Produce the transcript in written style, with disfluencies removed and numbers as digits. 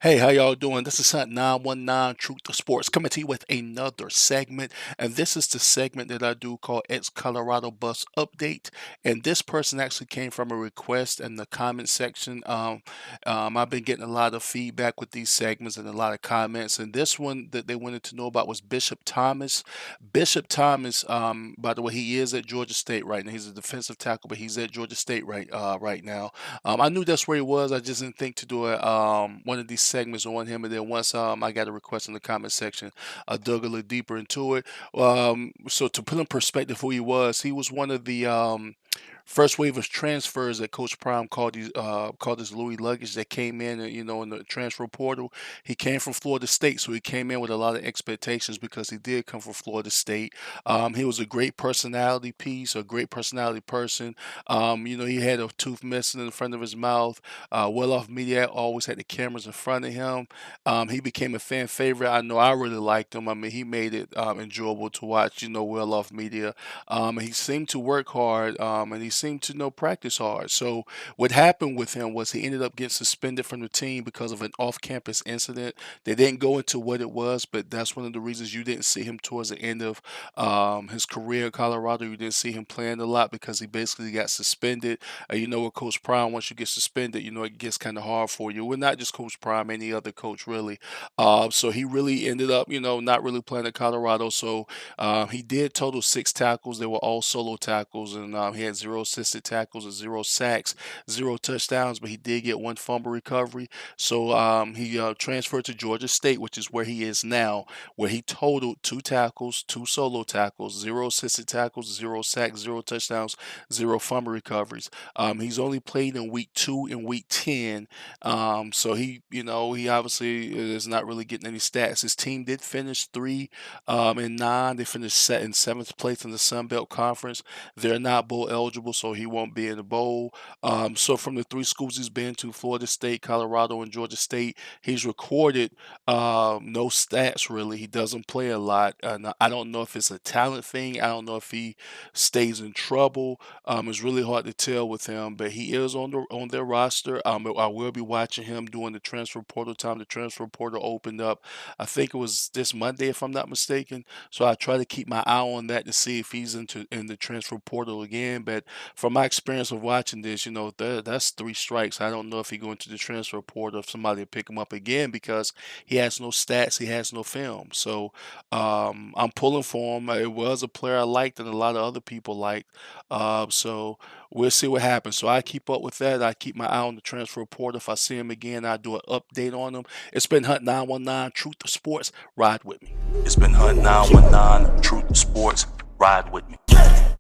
Hey, how y'all doing? This is Hunt 919 Truth to Sports coming to you with another segment. And this is the segment that I do called Ex Colorado Bus Update. And this person actually came from a request in the comment section. I've been getting a lot of feedback with these segments and a lot of comments. And this one that they wanted to know about was Bishop Thomas. Bishop Thomas, by the way, he is at Georgia State right now. He's a defensive tackle, but he's at Georgia State right now. I knew that's where he was. I just didn't think to do one of these segments on him. And then once I got a request in the comment section, I dug a little deeper into it. So to put in perspective who he was one of the first wave of transfers that Coach Prime called his Louis luggage that came in, in the transfer portal. He came from Florida State, so he came in with a lot of expectations because he did come from Florida State. He was a great personality piece, a great personality person. He had a tooth missing in the front of his mouth. Well Off Media always had the cameras in front of him. He became a fan favorite. I know I really liked him. I mean, he made it enjoyable to watch. Well Off Media. He seemed to work hard, and he seemed to practice hard. So what happened with him was he ended up getting suspended from the team because of an off-campus incident. They didn't go into what it was, but that's one of the reasons you didn't see him towards the end of his career in Colorado. You didn't see him playing a lot because he basically got suspended. With Coach Prime, once you get suspended, it gets kind of hard for you. Well, not just Coach Prime, any other coach really. So he really ended up, not really playing in Colorado. So he did total 6 tackles. They were all solo tackles, and he had 0 assisted tackles and 0 sacks, 0 touchdowns. But he did get one fumble recovery. So he transferred to Georgia State, which is where he is now, where he totaled 2 tackles, 2 solo tackles, 0 assisted tackles, 0 sacks, 0 touchdowns, 0 fumble recoveries. He's only played in week 2 and week 10. So he obviously is not really getting any stats. His team did finish 3 and 9. They finished set in 7th place in the Sun Belt Conference. They're not bowl eligible, so he won't be in the bowl. So from the 3 schools he's been to, Florida State, Colorado, and Georgia State, he's recorded no stats really. He doesn't play a lot, and I don't know if it's a talent thing. I don't know if he stays in trouble. It's really hard to tell with him, but he is on their roster. I will be watching him during the transfer portal time. The transfer portal opened up, I think it was this Monday, if I'm not mistaken. So I try to keep my eye on that to see if he's in the transfer portal again. But from my experience of watching this, that's 3 strikes. I don't know if he go into the transfer portal if somebody will pick him up again because he has no stats, he has no film. So I'm pulling for him. It was a player I liked and a lot of other people liked. So we'll see what happens. So I keep up with that. I keep my eye on the transfer portal. If I see him again, I do an update on him. It's been Hunt 919 Truth to Sports. Ride with me. It's been Hunt 919 Truth to Sports. Ride with me.